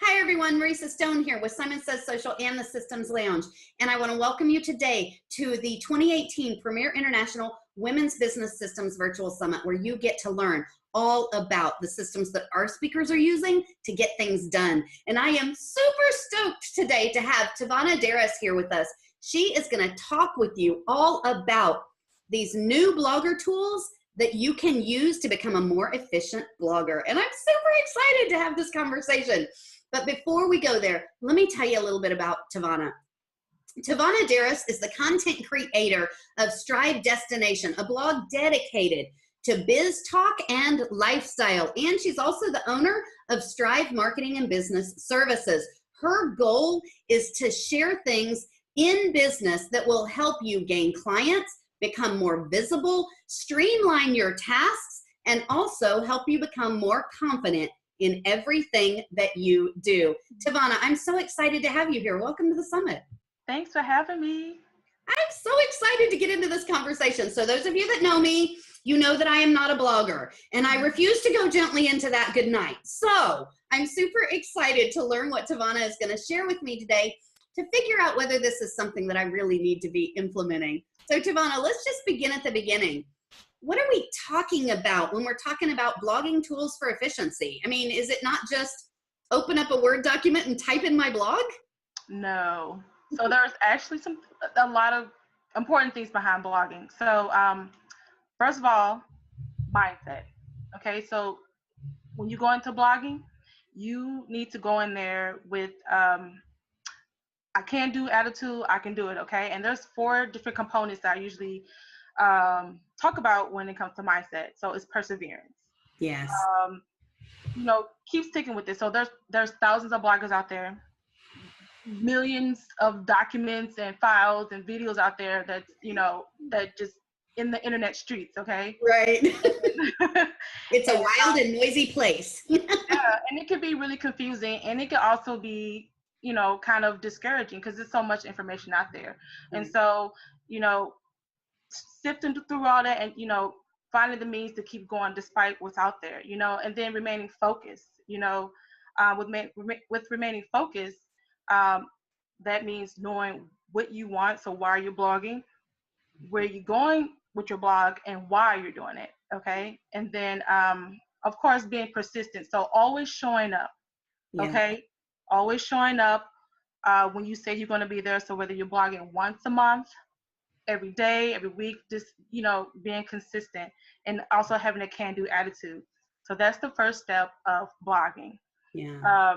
Hi everyone, Marisa Stone here with Simon Says Social and the Systems Lounge. And I want to welcome you today to the 2018 Premier International Women's Business Systems Virtual Summit, where you get to learn all about the systems that our speakers are using to get things done. And I am super stoked today to have Tavana Darris here with us. She is going to talk with you all about these new blogger tools that you can use to become a more efficient blogger. And I'm super excited to have this conversation. But before we go there, let me tell you a little bit about Tavana. Tavana Darris is the content creator of Strive Destination, a blog dedicated to biz talk and lifestyle. And she's also the owner of Strive Marketing and Business Services. Her goal is to share things in business that will help you gain clients, become more visible, streamline your tasks, and also help you become more confident in everything that you do. Tavana, I'm so excited to have you here. Welcome to the summit. Thanks for having me. I'm so excited to get into this conversation. So those of you that know me, you know that I am not a blogger, and I refuse to go gently into that good night. So I'm super excited to learn what Tavana is going to share with me today to figure out whether this is something that I really need to be implementing. So Tavana, let's just begin at the beginning. What are we talking about when we're talking about blogging tools for efficiency? I mean, is it not just open up a Word document and type in my blog? No. So there's actually a lot of important things behind blogging. So first of all, mindset. Okay, so when you go into blogging, you need to go in there with I can do attitude, I can do it, okay? And there's 4 different components that I usually talk about when it comes to mindset. So it's perseverance. Yes. Keep sticking with it. So there's thousands of bloggers out there, millions of documents and files and videos out there that just in the internet streets, okay? Right. It's a wild and noisy place. Yeah, and it can be really confusing, and it can also be, kind of discouraging because there's so much information out there. And so, sifting through all that and, finding the means to keep going despite what's out there, and then remaining focused, with remaining focused, that means knowing what you want. So why are you blogging, where you're going with your blog, and why you're doing it. Okay. And then, of course, being persistent. So always showing up. Yeah. Okay. Always showing up when you say you're going to be there. So whether you're blogging once a month, every day, every week, just, being consistent and also having a can-do attitude. So that's the first step of blogging. Yeah.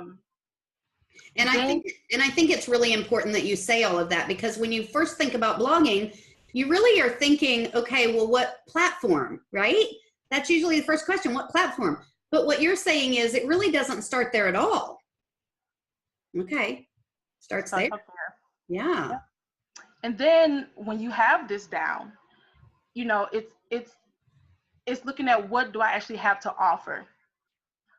And I think it's really important that you say all of that, because when you first think about blogging, you really are thinking, okay, well, what platform, right? That's usually the first question, what platform? But what you're saying is it really doesn't start there at all. Okay. Starts there. Yeah. And then when you have this down, it's looking at what do I actually have to offer.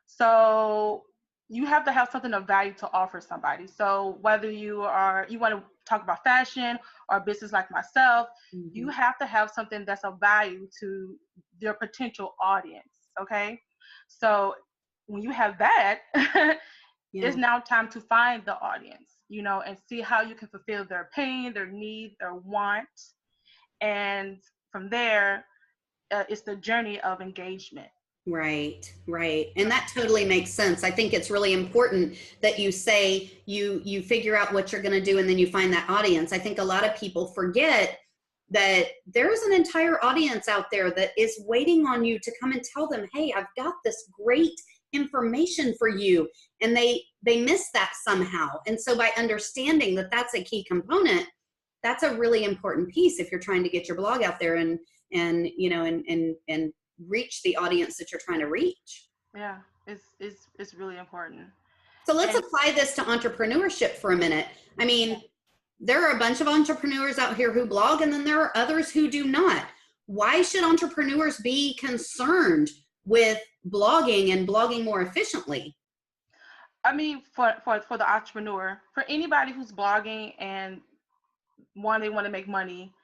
So you have to have something of value to offer somebody. So whether you want to talk about fashion or business like myself, you have to have something that's of value to your potential audience. Okay. So when you have that, it's now time to find the audience, and see how you can fulfill their pain, their need, their want. And from there, it's the journey of engagement. Right. And that totally makes sense. I think it's really important that you say you figure out what you're going to do and then you find that audience. I think a lot of people forget that there's an entire audience out there that is waiting on you to come and tell them, hey, I've got this great information for you. And they miss that somehow. And so by understanding that that's a key component, that's a really important piece if you're trying to get your blog out there and reach the audience that you're trying to reach. Yeah, it's really important. So let's apply this to entrepreneurship for a minute. I mean, there are a bunch of entrepreneurs out here who blog, and then there are others who do not. Why should entrepreneurs be concerned with blogging and blogging more efficiently? I mean, for the entrepreneur, for anybody who's blogging and they want to make money,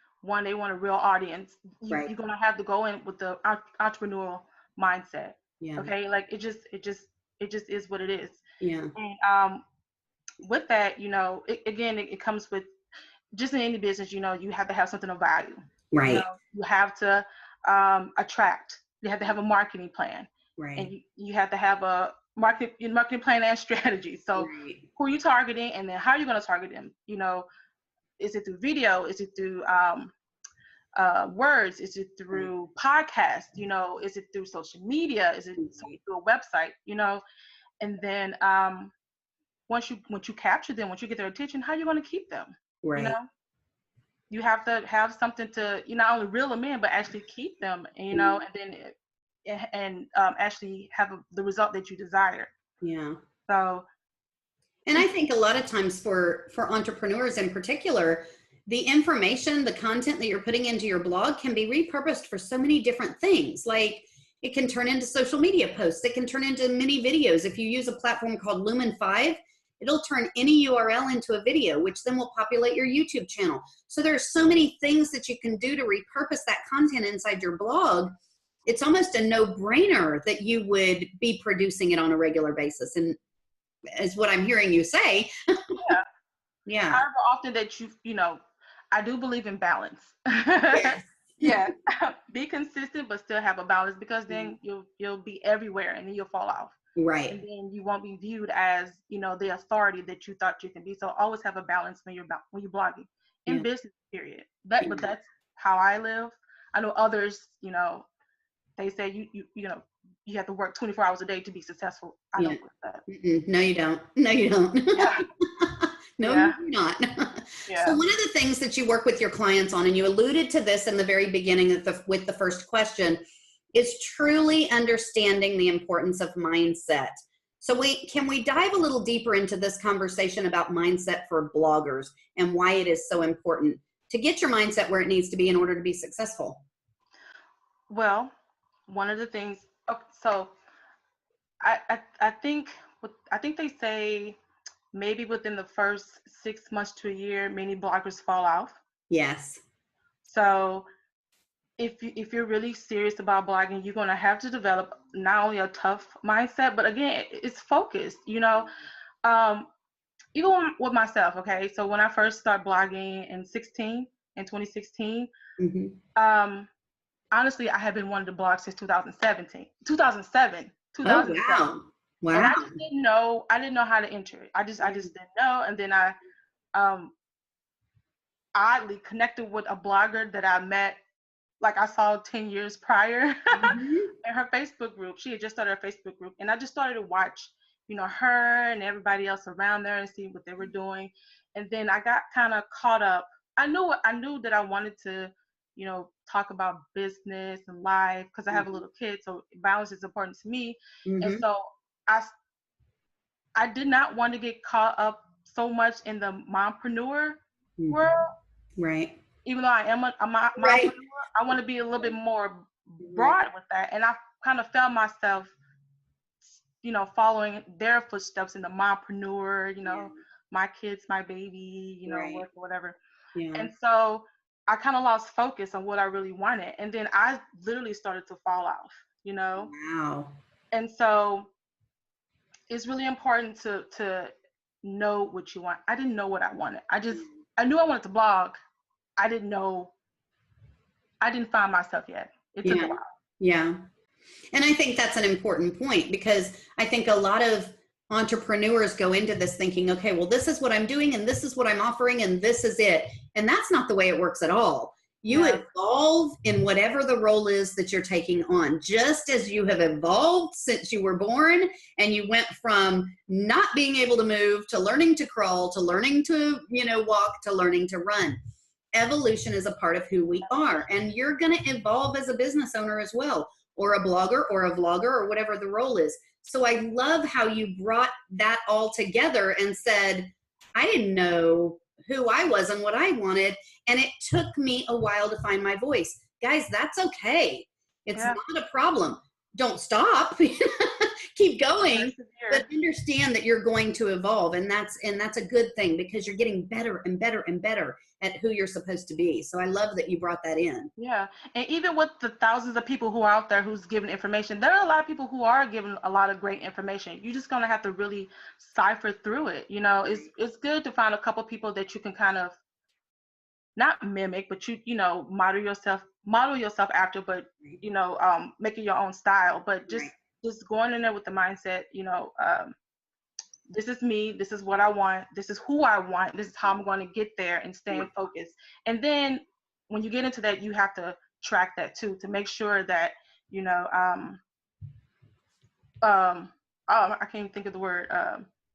they want a real audience, you're going to have to go in with the entrepreneurial mindset. Yeah. Okay. Like it It just is what it is. Yeah. And with that, it comes with just in any business, you have to have something of value. Right. You have to attract. You have to have a marketing plan. Right. And you have to have a marketing plan and strategy. So right. who are you targeting, and then how are you going to target them? Is it through video? Is it through words? Is it through podcasts? Is it through social media? Is it through a website? And then once you capture them, once you get their attention, how are you going to keep them? Right. You have to have something to not only reel them in, but actually keep them. And then actually have the result that you desire. Yeah. So. And I think a lot of times for entrepreneurs in particular, the information, the content that you're putting into your blog can be repurposed for so many different things. Like it can turn into social media posts. It can turn into mini videos. If you use a platform called Lumen 5, it'll turn any URL into a video, which then will populate your YouTube channel. So there's so many things that you can do to repurpose that content inside your blog. It's almost a no-brainer that you would be producing it on a regular basis. And is what I'm hearing you say. Yeah. Yeah. However often that I do believe in balance. Yes. Yeah. Be consistent, but still have a balance, because then you'll be everywhere and then you'll fall off. Right. And then you won't be viewed as, the authority that you thought you can be. So always have a balance when you're blogging in business, period. But that's how I live. I know others, they say you have to work 24 hours a day to be successful. I don't believe that. No, you don't. No, you don't. Yeah. No, you're not. Yeah. So one of the things that you work with your clients on, and you alluded to this in the very beginning with the first question, is truly understanding the importance of mindset. So can we dive a little deeper into this conversation about mindset for bloggers and why it is so important to get your mindset where it needs to be in order to be successful? Well, one of the things, so I think they say maybe within the first 6 months to a year, many bloggers fall off. Yes. So if you're really serious about blogging, you're going to have to develop not only a tough mindset, but again, it's focused, even with myself. Okay. So when I first started blogging in 2016, honestly, I had been wanting to blog since 2007. Oh, wow. And I just didn't know how to enter it. I just didn't know. And then I oddly connected with a blogger that I met, like I saw 10 years prior in her Facebook group. She had just started her Facebook group. And I just started to watch, her and everybody else around there and see what they were doing. And then I got kind of caught up. I knew that I wanted to, talk about business and life, because I have a little kid, so balance is important to me. And so I did not want to get caught up so much in the mompreneur world. Right. Even though I am a mompreneur, I want to be a little bit more broad with that. And I kind of found myself, following their footsteps in the mompreneur, my kids, my baby, work or whatever. Yeah. And so I kind of lost focus on what I really wanted. And then I literally started to fall off, Wow. And so it's really important to know what you want. I didn't know what I wanted. I knew I wanted to blog. I didn't find myself yet. It took a while. Yeah. And I think that's an important point, because I think a lot of entrepreneurs go into this thinking, okay, well, this is what I'm doing and this is what I'm offering and this is it. And that's not the way it works at all. You evolve in whatever the role is that you're taking on, just as you have evolved since you were born, and you went from not being able to move to learning to crawl to learning to, walk to learning to run. Evolution is a part of who we are, and you're going to evolve as a business owner as well, or a blogger or a vlogger or whatever the role is. So I love how you brought that all together and said, I didn't know who I was and what I wanted, and it took me a while to find my voice. Guys, that's okay. It's not a problem. Don't stop. keep going, but Persevere. understand that you're going to evolve. And that's a good thing, because you're getting better and better and better at who you're supposed to be. So I love that you brought that in. Yeah. And even with the thousands of people who are out there who's giving information, there are a lot of people who are giving a lot of great information. You're just going to have to really cipher through it. You know, it's good to find a couple people that you can kind of not mimic, but you know, model yourself after, but you know, make it your own style. But just going in there with the mindset, you know, this is me, this is what I want, this is who I want, this is how I'm going to get there, and staying focused. And then when you get into that, you have to track that too, to make sure that, you know, I can't even think of the word.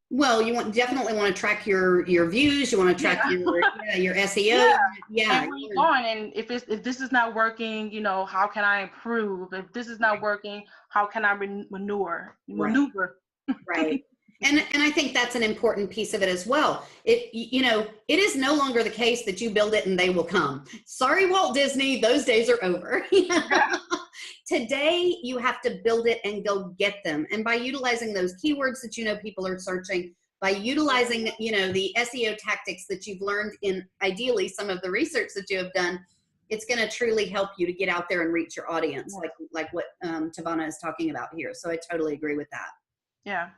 Well, you definitely want to track your views. You want to track your SEO. Yeah. And where you're going, and if this is not working, you know, how can I improve? If this is not working, how can I maneuver? Right. And I think that's an important piece of it as well. You know, it is no longer the case that you build it and they will come. Sorry, Walt Disney, those days are over. Today, you have to build it and go get them. And by utilizing those keywords that you know people are searching, by utilizing, you know, the SEO tactics that you've learned in ideally some of the research that you have done, it's going to truly help you to get out there and reach your audience, like what Tavana is talking about here. So I totally agree with that. Yeah.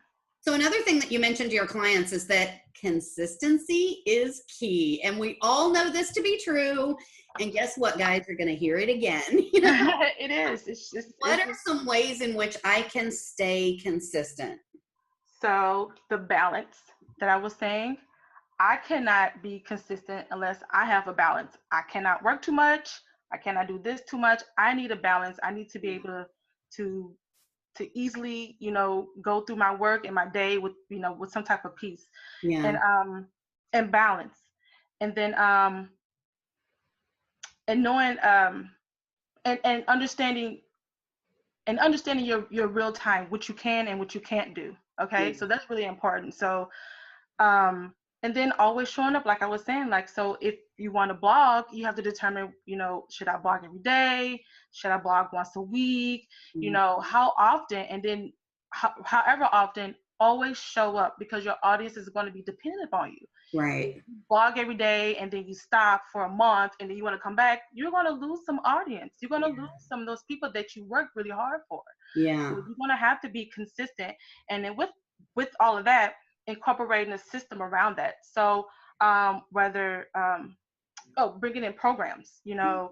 So another thing that you mentioned to your clients is that consistency is key. And we all know this to be true. And guess what, guys? You're going to hear it again. You know? It is. What are some ways in which I can stay consistent? So the balance that I was saying, I cannot be consistent unless I have a balance. I cannot work too much. I cannot do this too much. I need a balance. I need to be able to easily, you know, go through my work and my day with, you know, with some type of peace. And balance. And then and knowing and understanding your real time, what you can and what you can't do. Okay. So that's really important. So and then always showing up, like I was saying, like, so if you want to blog, you have to determine, you know, should I blog every day? Should I blog once a week? You know, how often? And then however often, always show up, because your audience is going to be dependent upon you. Right. If you blog every day and then you stop for a month and then you want to come back, you're going to lose some audience. You're going to lose some of those people that you work really hard for. Yeah. So you're going to have to be consistent. And then with all of that, incorporating a system around that. So whether bringing in programs, you know,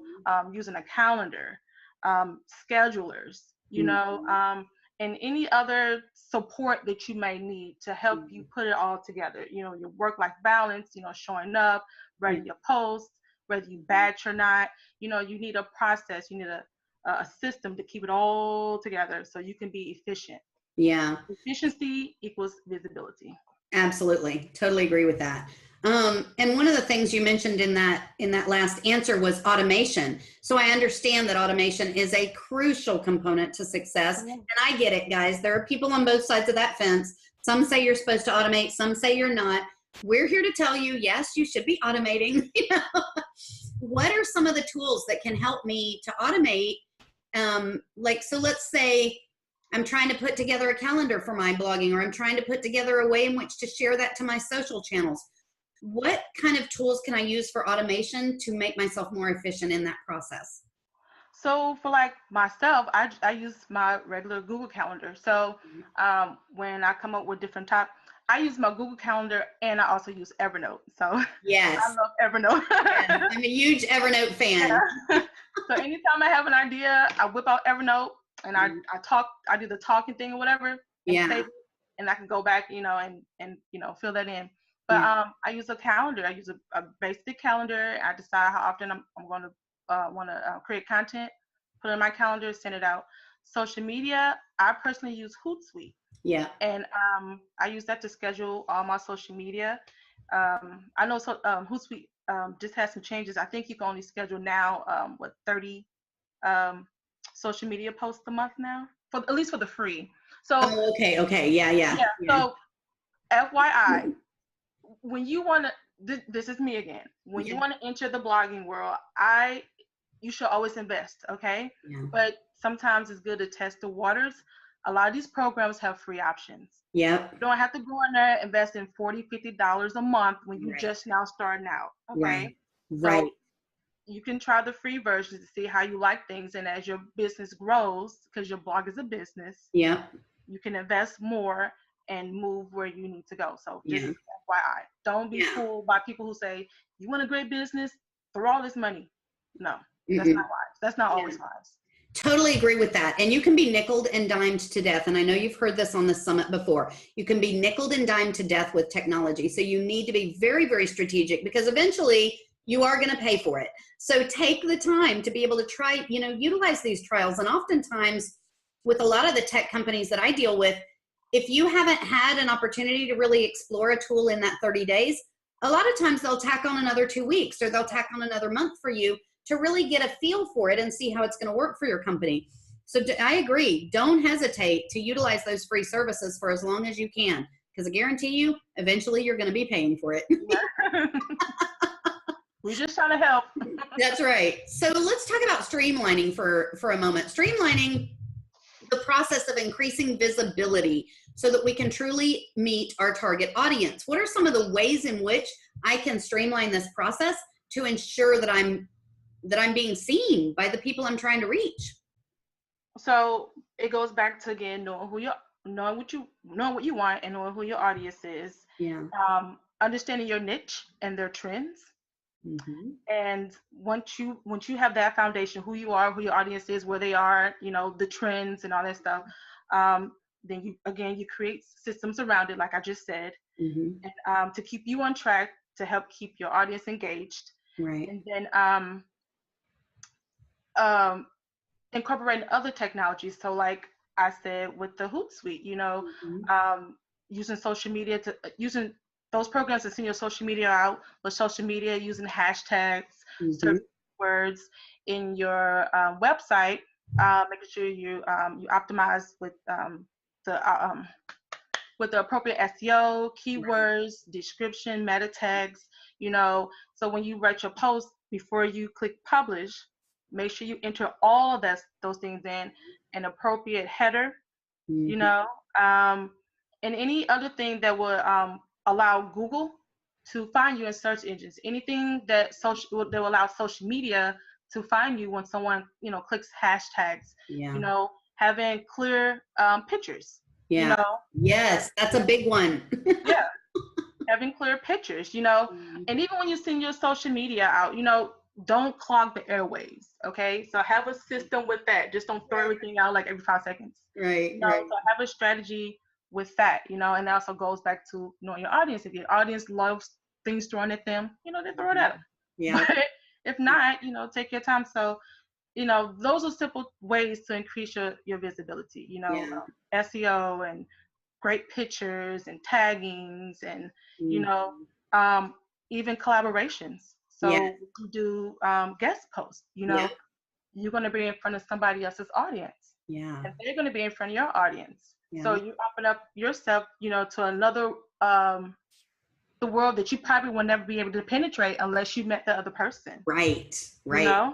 using a calendar, schedulers, you know, and any other support that you may need to help you put it all together. You know, your work-life balance, you know, showing up, writing your posts, whether you batch or not. You know, you need a process, you need a system to keep it all together so you can be efficient. Yeah. Efficiency equals visibility. Absolutely. Totally agree with that. And one of the things you mentioned in that last answer was automation. So I understand that automation is a crucial component to success. And I get it, guys. There are people on both sides of that fence. Some say you're supposed to automate. Some say you're not. We're here to tell you, yes, you should be automating. You know? What are some of the tools that can help me to automate? So let's say I'm trying to put together a calendar for my blogging, or I'm trying to put together a way in which to share that to my social channels. What kind of tools can I use for automation to make myself more efficient in that process? So for like myself, I use my regular Google Calendar. So when I come up with different topics, I use my Google Calendar, and I also use Evernote. So yes, I love Evernote. Yes, I'm a huge Evernote fan. Yeah. So anytime I have an idea, I whip out Evernote and I do the talking thing or whatever, and save it, and I can go back, you know, and you know, fill that in. But I use a calendar. I use a basic calendar. I decide how often I'm going to want to create content, put it in my calendar, send it out. Social media, I personally use Hootsuite. Yeah. And I use that to schedule all my social media. I know Hootsuite just has some changes. I think you can only schedule now 30 social media posts a month now, at least for the free. So okay, yeah. So FYI, when you want to, this is me again. When you want to enter the blogging world, you should always invest, okay? Yeah. But sometimes it's good to test the waters. a lot of these programs have free options. Yep. You don't have to go in there investing $40, $50 a month when you Right. just now starting out. Okay. Right. Right. So you can try the free version to see how you like things. And as your business grows, because your blog is a business, Yep. you can invest more and move where you need to go. So just Yeah. FYI, don't be Yeah. fooled by people who say, you want a great business, throw all this money. No, that's Mm-mm. not wise. That's not always wise. Totally agree with that. And you can be nickeled and dimed to death. And I know you've heard this on the summit before. You can be nickeled and dimed to death with technology. So you need to be very, very strategic, because eventually you are going to pay for it. So take the time to be able to try, utilize these trials. And oftentimes with a lot of the tech companies that I deal with, if you haven't had an opportunity to really explore a tool in that 30 days, a lot of times they'll tack on another 2 weeks, or they'll tack on another month for you to really get a feel for it and see how it's going to work for your company. So I agree. Don't hesitate to utilize those free services for as long as you can, because I guarantee you, eventually you're going to be paying for it. We're just trying to help. That's right. So let's talk about streamlining for a moment. Streamlining the process of increasing visibility so that we can truly meet our target audience. What are some of the ways in which I can streamline this process to ensure that I'm being seen by the people I'm trying to reach? So it goes back to, again, knowing what you want and knowing who your audience is. Yeah. Understanding your niche and their trends. Mm-hmm. And once you have that foundation, who you are, who your audience is, where they are, the trends and all that stuff, then you create systems around it, like I just said, Mm-hmm. and to keep you on track, to help keep your audience engaged. Right. And then incorporating other technologies. So like I said, with the Hootsuite, Mm-hmm. using social media using those programs to send your social media out, with social media, using hashtags, Mm-hmm. certain words in your website, making sure you optimize with the appropriate SEO, keywords, description, meta tags, so when you write your post, before you click publish, make sure you enter all of those things in an appropriate header, Mm-hmm. And any other thing that would allow Google to find you in search engines, anything that will allow social media to find you when someone, clicks hashtags, Yeah. Having clear pictures, Yeah. Yes, that's a big one. yeah, having clear pictures, Mm-hmm. and even when you send your social media out, don't clog the airwaves. Okay, so have a system with that. Just don't throw everything out like every 5 seconds. Right. So have a strategy with that, and that also goes back to knowing your audience. If your audience loves things thrown at them, they throw it at them. Yeah. But if not, take your time. So, those are simple ways to increase your visibility, Yeah. SEO and great pictures and taggings and, Mm-hmm. even collaborations. So Yeah. you do guest posts, Yeah. you're going to be in front of somebody else's audience. Yeah. And they're going to be in front of your audience. Yeah. So you open up yourself, to another, the world that you probably will never be able to penetrate unless you met the other person. Right. Right.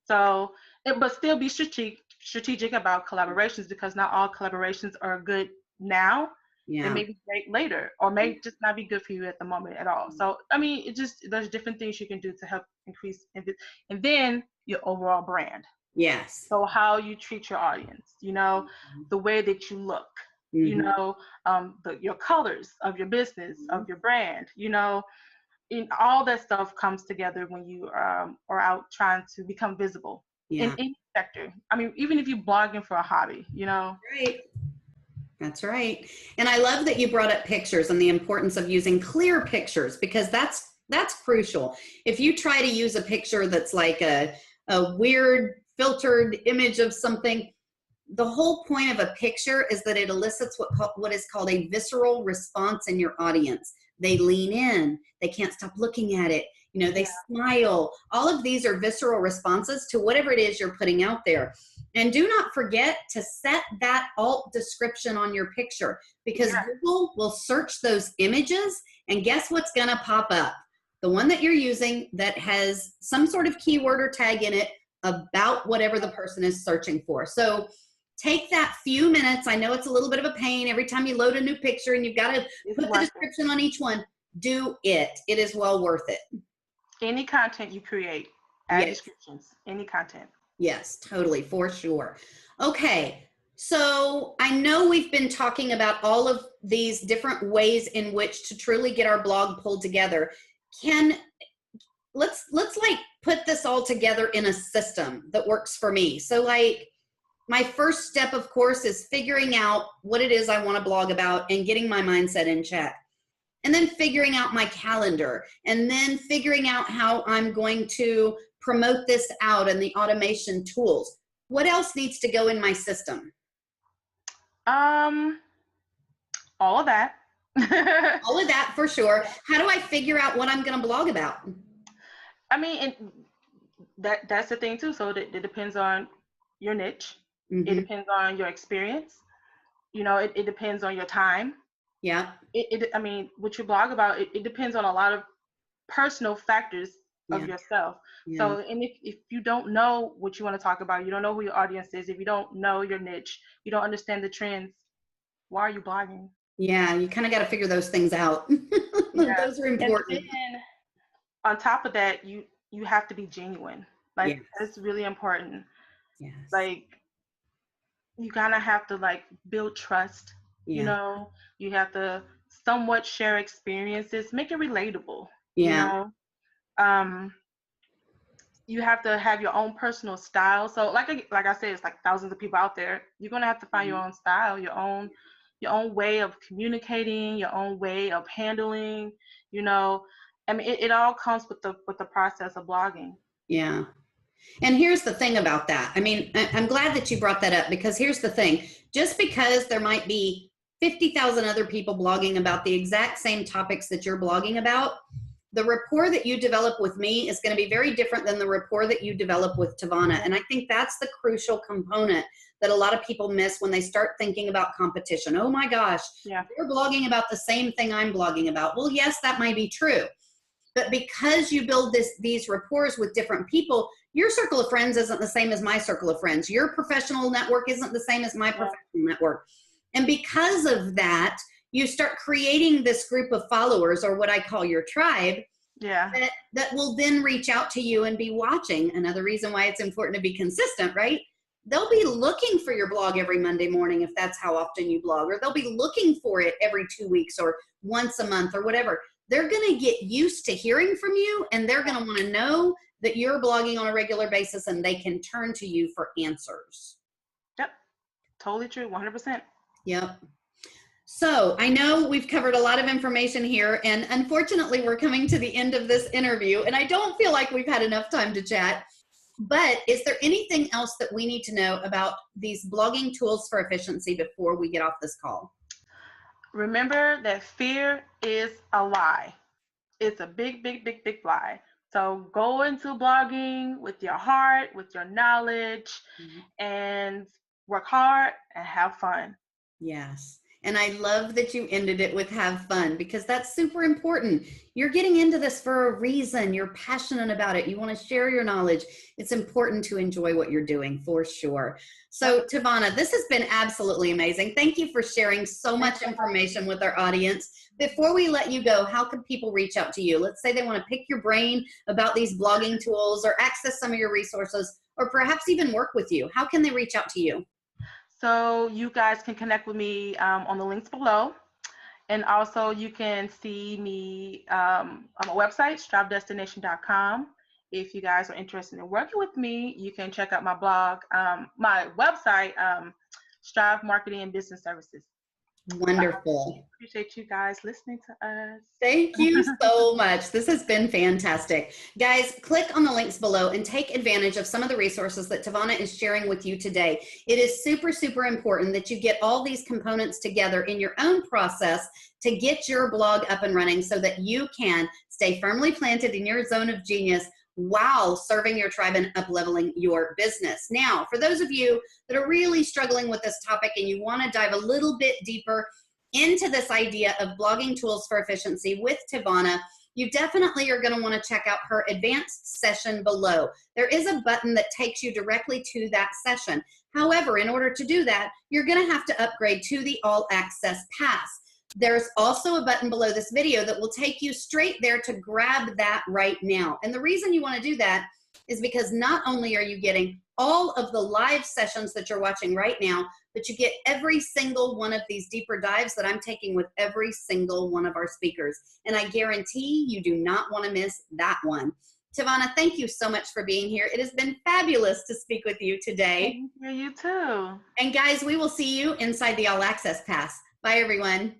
So, but still be strategic about collaborations, because not all collaborations are good now. Yeah. They may be great later, or may just not be good for you at the moment at all. So, I mean, there's different things you can do to help increase, and then your overall brand. Yes. So how you treat your audience, the way that you look, Mm-hmm. your colors of your business, of your brand, and all that stuff comes together when you are out trying to become visible in any sector. I mean, even if you're blogging for a hobby, Right. That's right. And I love that you brought up pictures and the importance of using clear pictures, because that's crucial. If you try to use a picture that's like a weird filtered image of something, the whole point of a picture is that it elicits what is called a visceral response in your audience. They lean in, they can't stop looking at it, they smile. All of these are visceral responses to whatever it is you're putting out there. And do not forget to set that alt description on your picture, because Google will search those images, and guess what's going to pop up? The one that you're using that has some sort of keyword or tag in it about whatever the person is searching for. So Take that few minutes. I know it's a little bit of a pain every time you load a new picture and you've got to put the description on each one. Do it. It is well worth it. Any content you create, add descriptions, any content. Yes, totally, for sure. Okay, so I know we've been talking about all of these different ways in which to truly get our blog pulled together. Let's like put this all together in a system that works for me. So like my first step, of course, is figuring out what it is I want to blog about and getting my mindset in check. And then figuring out my calendar, and then figuring out how I'm going to promote this out and the automation tools. What else needs to go in my system? All of that. All of that for sure. How do I figure out what I'm going to blog about? I mean, that's the thing too. So it depends on your niche. Mm-hmm. It depends on your experience. You know, it depends on your time. Yeah. I mean, what you blog about, it depends on a lot of personal factors of yourself. Yeah. So, and if you don't know what you want to talk about, you don't know who your audience is, if you don't know your niche, you don't understand the trends, why are you blogging? Yeah, you kind of got to figure those things out. Those are important. And then, on top of that, you have to be genuine. Like, that's really important. Yes. Like, you kind of have to like build trust. You know, you have to somewhat share experiences, make it relatable. Yeah. You know, you have to have your own personal style. So like I said, it's like thousands of people out there. You're gonna have to find your own style, your own way of communicating, your own way of handling. You know, I mean, it all comes with the process of blogging. Yeah. And here's the thing about that. I mean, I'm glad that you brought that up, because here's the thing. Just because there might be 50,000 other people blogging about the exact same topics that you're blogging about, the rapport that you develop with me is going to be very different than the rapport that you develop with Tavana. And I think that's the crucial component that a lot of people miss when they start thinking about competition. Oh my gosh, you're blogging about the same thing I'm blogging about. Well, yes, that might be true. But because you build these rapports with different people, your circle of friends isn't the same as my circle of friends. Your professional network isn't the same as my professional network. And because of that, you start creating this group of followers, or what I call your tribe, that will then reach out to you and be watching. Another reason why it's important to be consistent, right? They'll be looking for your blog every Monday morning if that's how often you blog, or they'll be looking for it every 2 weeks or once a month or whatever. They're going to get used to hearing from you, and they're going to want to know that you're blogging on a regular basis, and they can turn to you for answers. Yep. Totally true. 100%. Yep. So I know we've covered a lot of information here, and unfortunately we're coming to the end of this interview, and I don't feel like we've had enough time to chat. But is there anything else that we need to know about these blogging tools for efficiency before we get off this call? Remember that fear is a lie. It's a big, big, big, big lie. So go into blogging with your heart, with your knowledge, and work hard and have fun. Yes. And I love that you ended it with have fun, because that's super important. You're getting into this for a reason. You're passionate about it. You want to share your knowledge. It's important to enjoy what you're doing, for sure. So Tavana, this has been absolutely amazing. Thank you for sharing so much information with our audience. Before we let you go, how can people reach out to you? Let's say they want to pick your brain about these blogging tools, or access some of your resources, or perhaps even work with you. How can they reach out to you? So you guys can connect with me on the links below. And also you can see me on my website, strivedestination.com. If you guys are interested in working with me, you can check out my blog, my website, Strive Marketing and Business Services. Wonderful. Appreciate you guys listening to us. Thank you so much. This has been fantastic. Guys, click on the links below and take advantage of some of the resources that Tavana is sharing with you today. It is super, super important that you get all these components together in your own process to get your blog up and running, so that you can stay firmly planted in your zone of genius while serving your tribe and up-leveling your business. Now, for those of you that are really struggling with this topic and you want to dive a little bit deeper, into this idea of blogging tools for efficiency with Tavana, you definitely are going to want to check out her advanced session below. There is a button that takes you directly to that session. However, in order to do that, you're going to have to upgrade to the All Access Pass. There's also a button below this video that will take you straight there to grab that right now. And the reason you want to do that is because not only are you getting all of the live sessions that you're watching right now, but you get every single one of these deeper dives that I'm taking with every single one of our speakers. And I guarantee you do not want to miss that one. Tavana, thank you so much for being here. It has been fabulous to speak with you today. Thank you, you too. And guys, we will see you inside the All Access Pass. Bye, everyone.